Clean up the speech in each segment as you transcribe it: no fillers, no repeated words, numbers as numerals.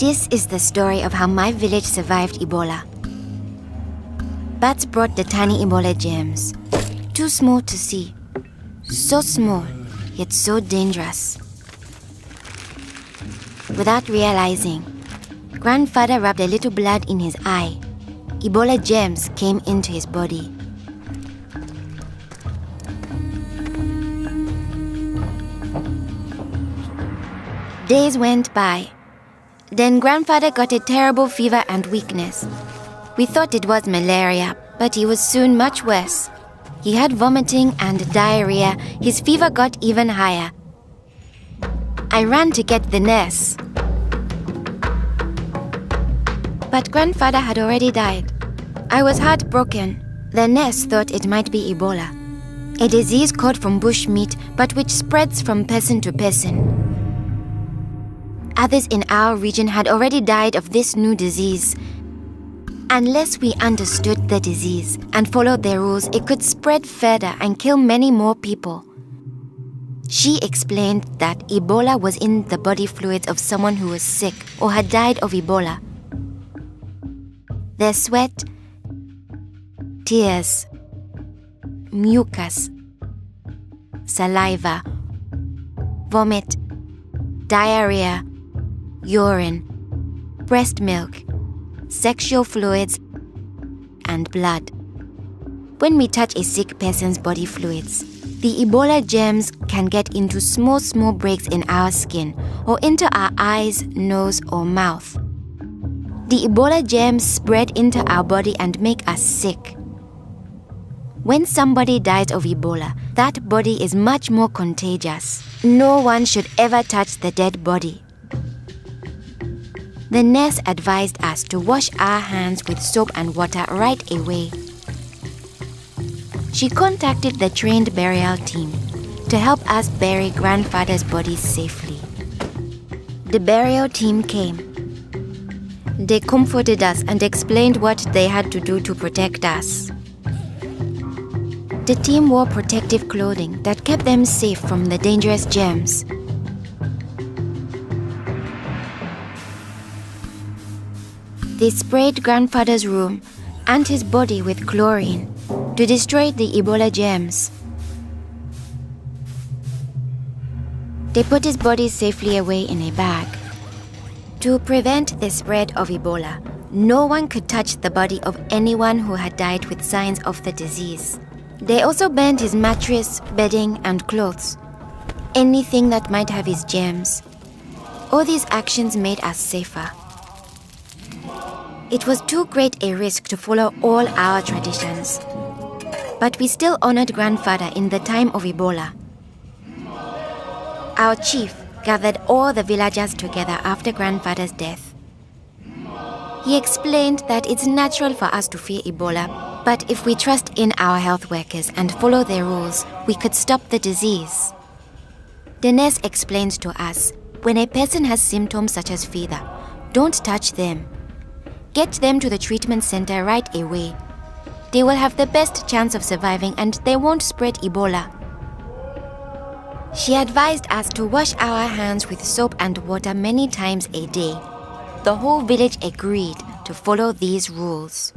This is the story of how my village survived Ebola. Bats brought the tiny Ebola germs, too small to see, so small, yet so dangerous. Without realizing, grandfather rubbed a little blood in his eye. Ebola germs came into his body. Days went by. Then grandfather got a terrible fever and weakness. We thought it was malaria, but he was soon much worse. He had vomiting and diarrhea. His fever got even higher. I ran to get the nurse. But grandfather had already died. I was heartbroken. The nurse thought it might be Ebola, a disease caught from bush meat, but which spreads from person to person. Others in our region had already died of this new disease. Unless we understood the disease and followed their rules, it could spread further and kill many more people. She explained that Ebola was in the body fluids of someone who was sick or had died of Ebola. Their sweat, tears, mucus, saliva, vomit, diarrhea, urine, breast milk, sexual fluids, and blood. When we touch a sick person's body fluids, the Ebola germs can get into small breaks in our skin or into our eyes, nose, or mouth. The Ebola germs spread into our body and make us sick. When somebody dies of Ebola, that body is much more contagious. No one should ever touch the dead body. The nurse advised us to wash our hands with soap and water right away. She contacted the trained burial team to help us bury grandfather's body safely. The burial team came. They comforted us and explained what they had to do to protect us. The team wore protective clothing that kept them safe from the dangerous germs. They sprayed grandfather's room and his body with chlorine to destroy the Ebola germs. They put his body safely away in a bag. To prevent the spread of Ebola, no one could touch the body of anyone who had died with signs of the disease. They also burned his mattress, bedding, and clothes, anything that might have his germs. All these actions made us safer. It was too great a risk to follow all our traditions, but we still honored grandfather in the time of Ebola. Our chief gathered all the villagers together after grandfather's death. He explained that it's natural for us to fear Ebola, but if we trust in our health workers and follow their rules, we could stop the disease. The nurse explained to us, when a person has symptoms such as fever, don't touch them. Get them to the treatment center right away. They will have the best chance of surviving and they won't spread Ebola. She advised us to wash our hands with soap and water many times a day. The whole village agreed to follow these rules.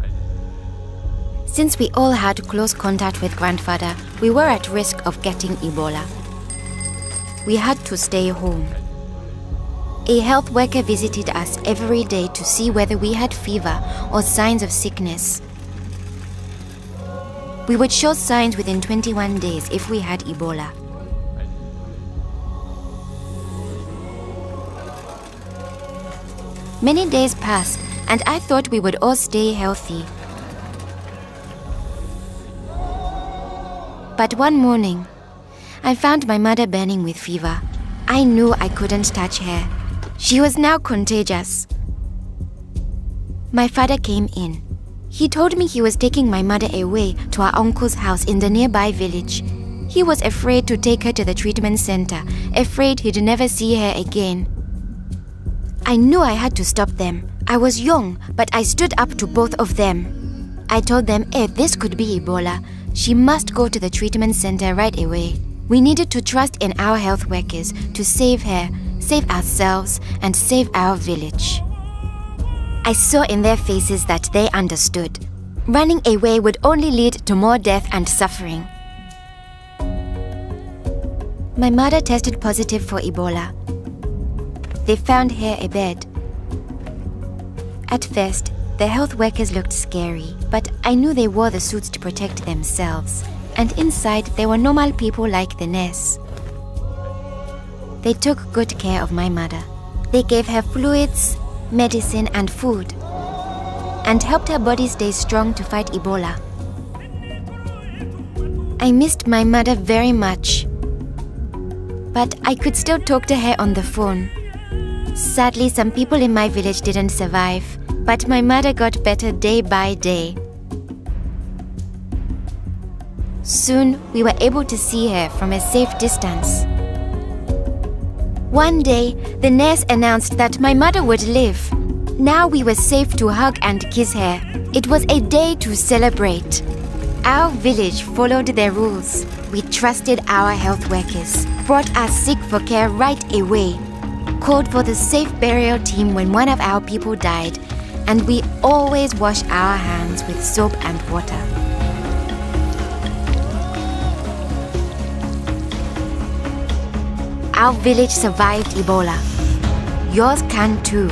Since we all had close contact with grandfather, we were at risk of getting Ebola. We had to stay home. A health worker visited us every day to see whether we had fever or signs of sickness. We would show signs within 21 days if we had Ebola. Many days passed, and I thought we would all stay healthy. But one morning, I found my mother burning with fever. I knew I couldn't touch her. She was now contagious. My father came in. He told me he was taking my mother away to our uncle's house in the nearby village. He was afraid to take her to the treatment center, afraid he'd never see her again. I knew I had to stop them. I was young, but I stood up to both of them. I told them if this could be Ebola, she must go to the treatment center right away. We needed to trust in our health workers to save her, save ourselves, and save our village. I saw in their faces that they understood. Running away would only lead to more death and suffering. My mother tested positive for Ebola. They found her a bed. At first, the health workers looked scary, but I knew they wore the suits to protect themselves, and inside they were normal people like the nurse. They took good care of my mother. They gave her fluids, medicine, and food, and helped her body stay strong to fight Ebola. I missed my mother very much, but I could still talk to her on the phone. Sadly, some people in my village didn't survive, but my mother got better day by day. Soon, we were able to see her from a safe distance. One day, the nurse announced that my mother would live. Now we were safe to hug and kiss her. It was a day to celebrate. Our village followed their rules. We trusted our health workers, brought us sick for care right away, called for the safe burial team when one of our people died, and we always wash our hands with soap and water. Our village survived Ebola. Yours can too.